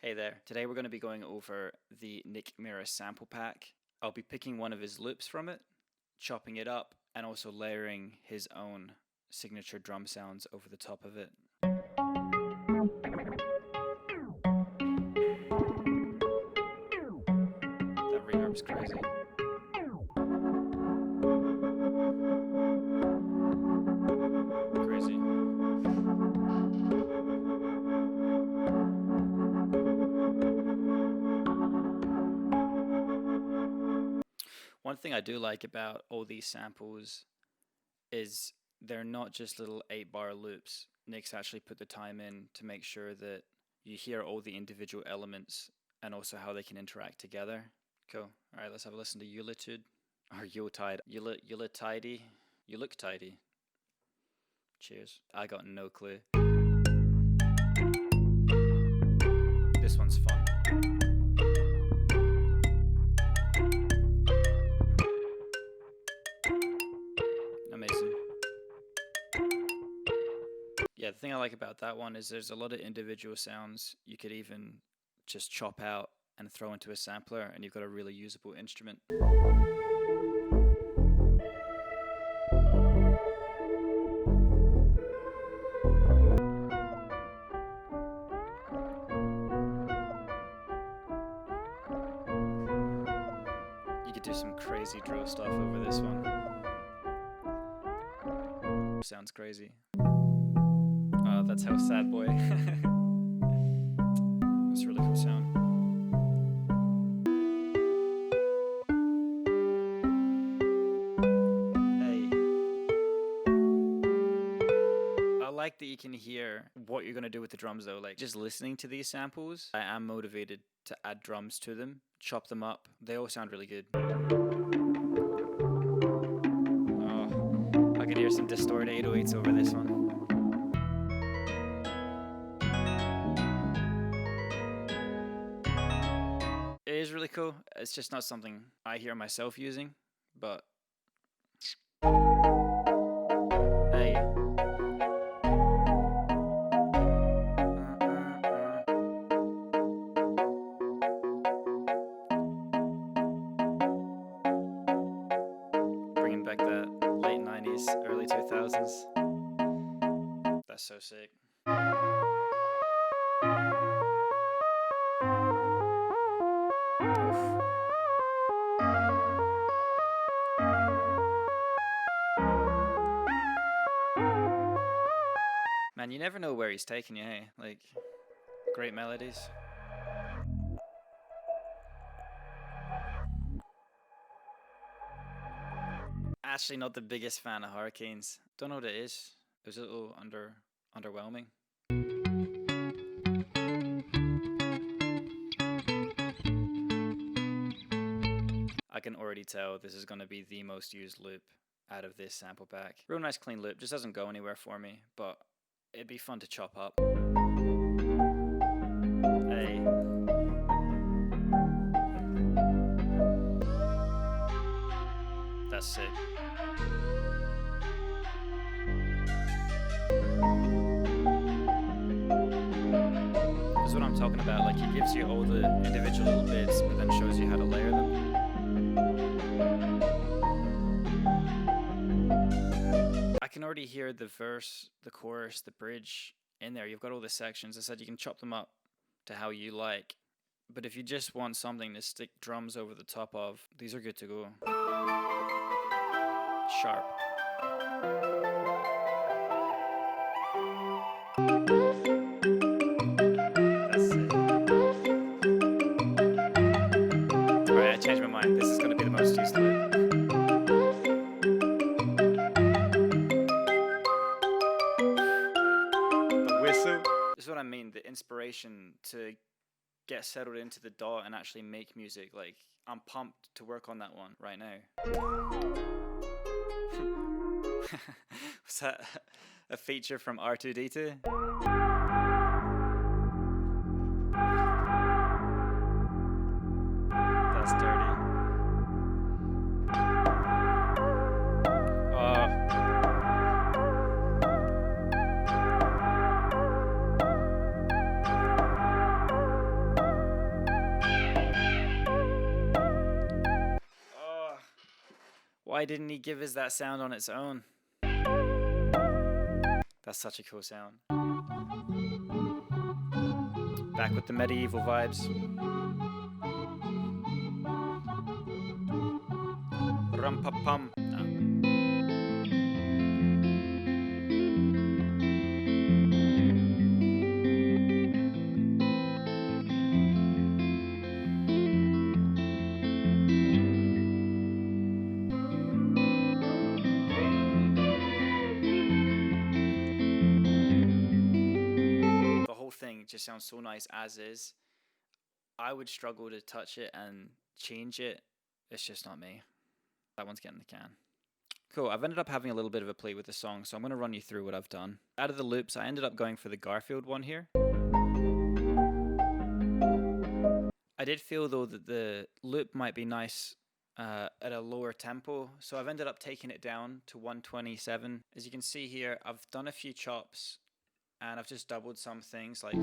Hey there, today we're going to be going over the Nick Miras sample pack. I'll be picking one of his loops from it, chopping it up, and also layering his own signature drum sounds over the top of it. That reverb's crazy. Crazy. One thing I do like about all these samples is they're not just little 8-bar loops. Nick's actually put the time in to make sure that you hear all the individual elements and also how they can interact together. Cool. Alright, let's have a listen to Yuletide. Or Yuletide. Yuletide. You look tidy. Cheers. I got no clue. This one's fun. Amazing. Yeah, the thing I like about that one is there's a lot of individual sounds you could even just chop out and throw into a sampler, and you've got a really usable instrument. You could do some crazy drill stuff over this one. Sounds crazy. Oh, that's how sad boy. That's a really cool sound. Hey. I like that you can hear what you're going to do with the drums though. Like just listening to these samples, I am motivated to add drums to them, chop them up. They all sound really good. I can hear some distorted 808s over this one. It is really cool. It's just not something I hear myself using, but hey. Bringing back that late 90s, early 2000s. That's so sick. Man, you never know where he's taking you, hey? Like, great melodies. Actually not the biggest fan of Hurricanes. Don't know what it is. It was a little underwhelming. I can already tell this is going to be the most used loop out of this sample pack. Real nice clean loop, just doesn't go anywhere for me, but it'd be fun to chop up. Hey. That's sick. That's what I'm talking about, like he gives you all the individual little bits, but then shows you how to layer them. I can already hear the verse, the chorus, the bridge in there. You've got all the sections. I said you can chop them up to how you like. But if you just want something to stick drums over the top of, these are good to go. Sharp. That's it. Alright, I changed my mind. This is going to be the most used loop. This is what I mean, the inspiration to get settled into the DAW and actually make music. Like, I'm pumped to work on that one right now. Was that a feature from R2D2? That's dirty. Why didn't he give us that sound on its own? That's such a cool sound. Back with the medieval vibes. Rum-pa-pum. The whole thing just sounds so nice as is. I would struggle to touch it and change it. It's just not me. That one's getting the can. Cool, I've ended up having a little bit of a play with the song, so I'm going to run you through what I've done. Out of the loops, I ended up going for the Garfield one here. I did feel, though, that the loop might be nice at a lower tempo, so I've ended up taking it down to 127. As you can see here, I've done a few chops, and I've just doubled some things, like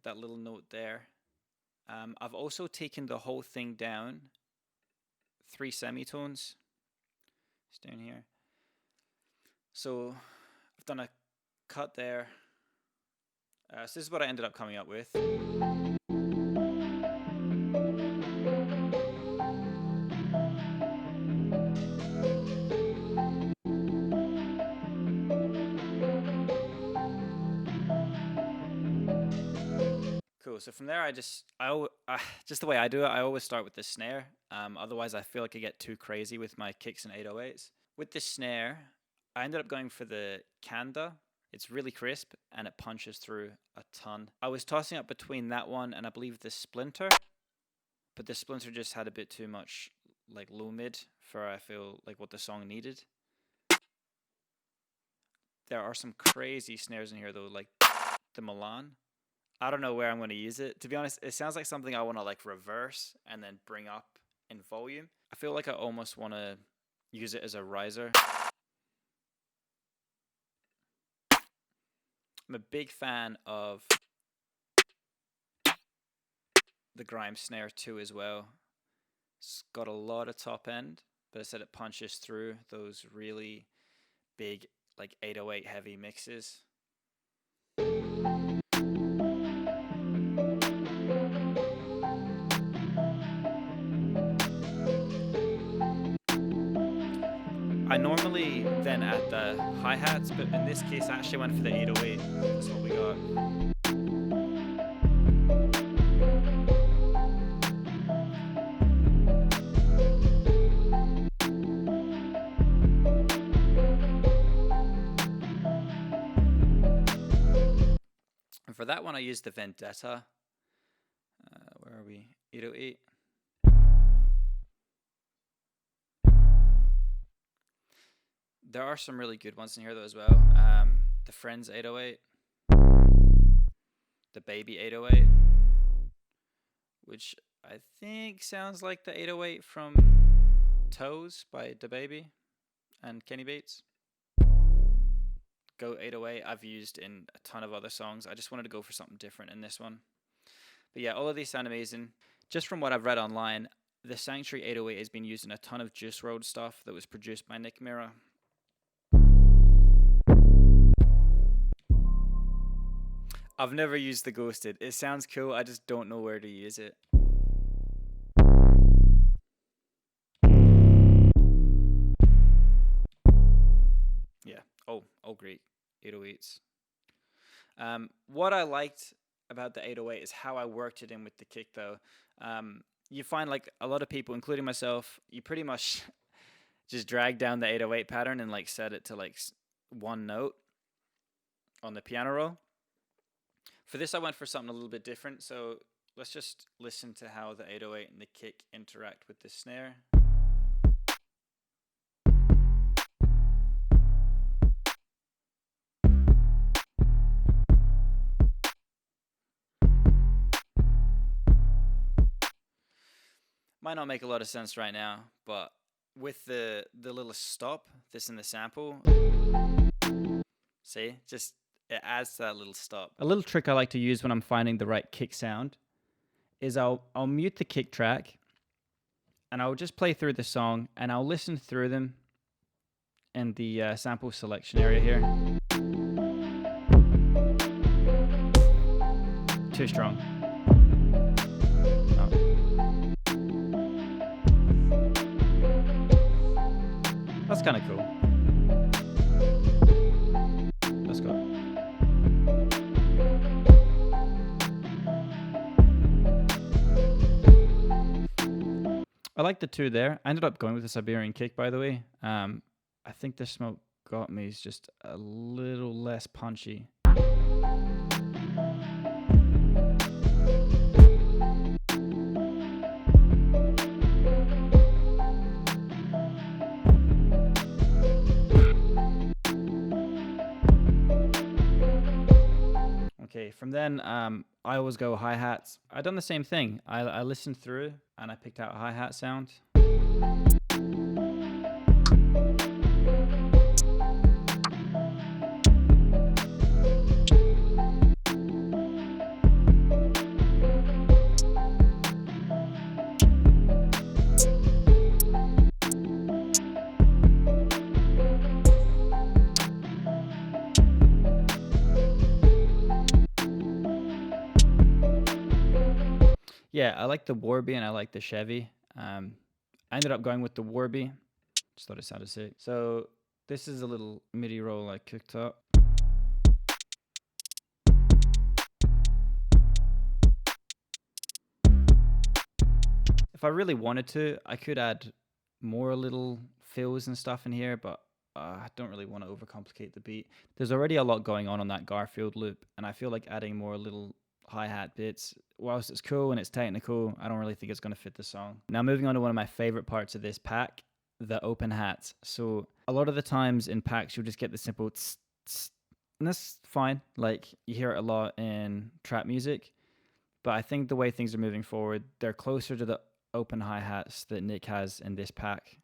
that little note there. I've also taken the whole thing down 3 semitones. It's down here. So I've done a cut there. So this is what I ended up coming up with. Cool. So from there, just the way I do it, I always start with the snare. Otherwise, I feel like I get too crazy with my kicks and 808s. With the snare, I ended up going for the Kanda. It's really crisp and it punches through a ton. I was tossing up between that one and I believe the Splinter, but the Splinter just had a bit too much like low mid for I feel like what the song needed. There are some crazy snares in here though, like the Milan. I don't know where I'm going to use it. To be honest, it sounds like something I want to like reverse and then bring up in volume. I feel like I almost want to use it as a riser. I'm a big fan of the grime snare too as well. It's got a lot of top end, but I said it punches through those really big like 808 heavy mixes. I normally then add the hi-hats, but in this case I actually went for the 808. That's what we got. And for that one I used the Vendetta. Where are we? 808. There are some really good ones in here though as well. The Friends 808, the Baby 808, which I think sounds like the 808 from Toes by DaBaby and Kenny Bates. Go 808 I've used in a ton of other songs. I just wanted to go for something different in this one. But yeah, all of these sound amazing. Just from what I've read online, the Sanctuary 808 has been used in a ton of Juice WRLD stuff that was produced by Nick Miras. I've never used the Ghosted. It sounds cool, I just don't know where to use it. Yeah. Oh great. 808s. What I liked about the 808 is how I worked it in with the kick though. You find like a lot of people, including myself, you pretty much just drag down the 808 pattern and like set it to like one note on the piano roll. For this I went for something a little bit different, so let's just listen to how the 808 and the kick interact with the snare. Might not make a lot of sense right now, but with the little stop, this in the sample, see, just it adds to that little stop. A little trick I like to use when I'm finding the right kick sound is I'll mute the kick track and I'll just play through the song and I'll listen through them in the sample selection area here. Too strong. Oh. That's kind of cool. Let's go. I like the two there. I ended up going with the Siberian kick, by the way. I think the Smoke Got Me is just a little less punchy. Okay, from then, I always go hi-hats. I done the same thing. I listened through and I picked out a hi-hat sound. Yeah, I like the Warby and I like the Chevy. I ended up going with the Warby. Just thought it sounded sick. So this is a little MIDI roll I cooked up. If I really wanted to, I could add more little fills and stuff in here, but I don't really want to overcomplicate the beat. There's already a lot going on that Garfield loop, and I feel like adding more little hi-hat bits, whilst it's cool and it's technical, I don't really think it's going to fit the song. Now moving on to one of my favorite parts of this pack, the open hats. So a lot of the times in packs you'll just get the simple tss, tss, and that's fine. Like you hear it a lot in trap music, but I think the way things are moving forward, they're closer to the open hi-hats that Nick has in this pack.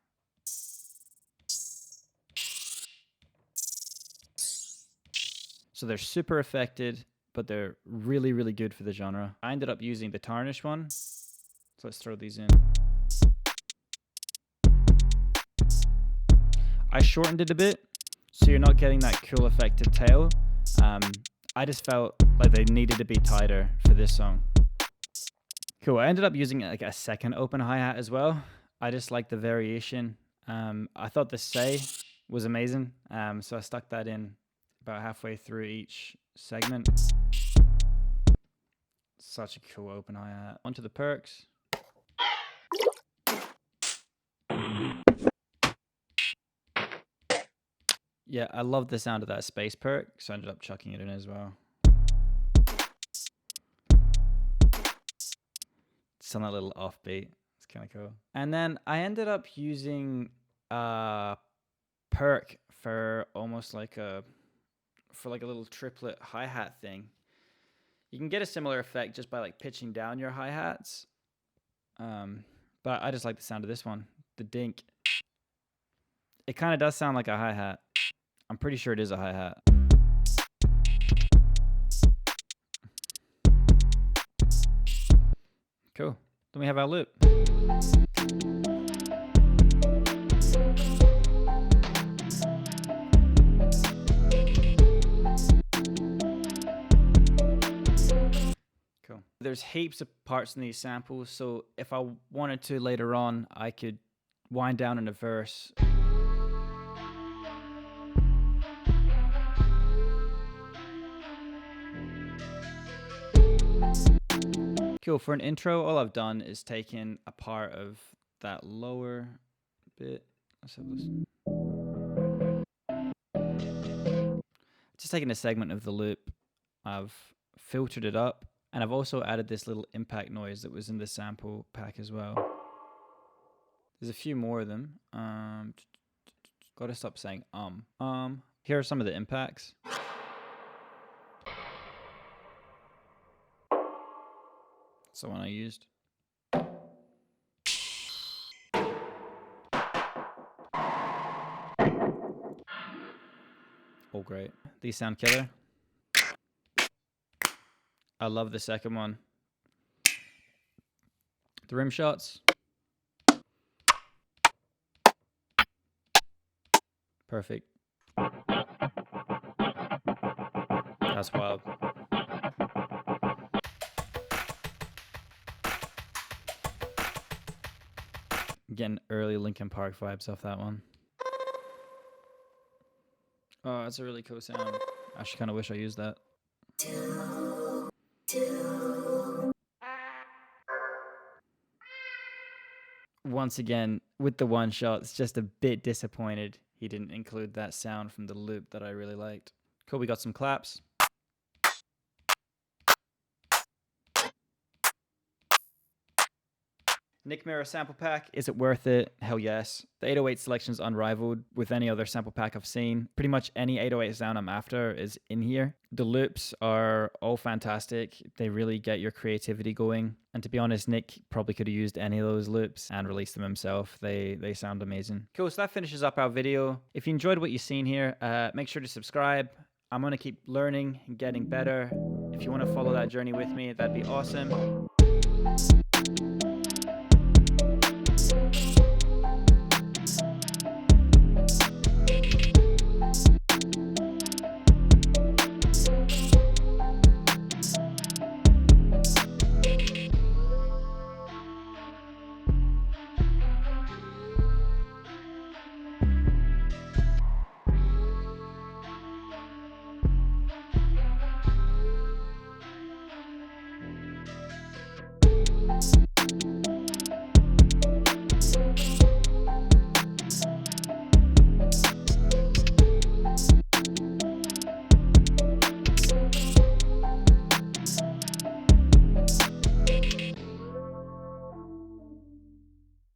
So they're super affected, but they're really, really good for the genre. I ended up using the tarnish one. So let's throw these in. I shortened it a bit, so you're not getting that cool affected tail. I just felt like they needed to be tighter for this song. Cool, I ended up using like a second open hi-hat as well. I just like the variation. I thought the say was amazing, so I stuck that in about halfway through each segment. Such a cool open hi-hat. Onto the perks. Yeah, I love the sound of that space perk, so I ended up chucking it in as well. It's on that little offbeat. It's kind of cool. And then I ended up using a perk for almost like a little triplet hi-hat thing. You can get a similar effect just by like pitching down your hi-hats. But I just like the sound of this one, the dink. It kind of does sound like a hi-hat. I'm pretty sure it is a hi-hat. Cool. Then we have our loop. Cool. There's heaps of parts in these samples, so if I wanted to later on, I could wind down in a verse. Cool, for an intro, all I've done is taken a part of that lower bit. Let's have a listen. Just taken a segment of the loop, I've filtered it up, and I've also added this little impact noise that was in the sample pack as well. There's a few more of them. Gotta stop saying Here are some of the impacts. That's the one I used. All great. These sound killer. I love the second one. The rim shots. Perfect. That's wild. Getting early Linkin Park vibes off that one. Oh, that's a really cool sound. I actually kind of wish I used that. Once again, with the one shot, it's just a bit disappointed he didn't include that sound from the loop that I really liked. Cool, we got some claps. Nick Miras sample pack, is it worth it? Hell yes. The 808 selection is unrivaled with any other sample pack I've seen. Pretty much any 808 sound I'm after is in here. The loops are all fantastic. They really get your creativity going. And to be honest, Nick probably could have used any of those loops and released them himself. They sound amazing. Cool, so that finishes up our video. If you enjoyed what you've seen here, make sure to subscribe. I'm going to keep learning and getting better. If you want to follow that journey with me, that'd be awesome.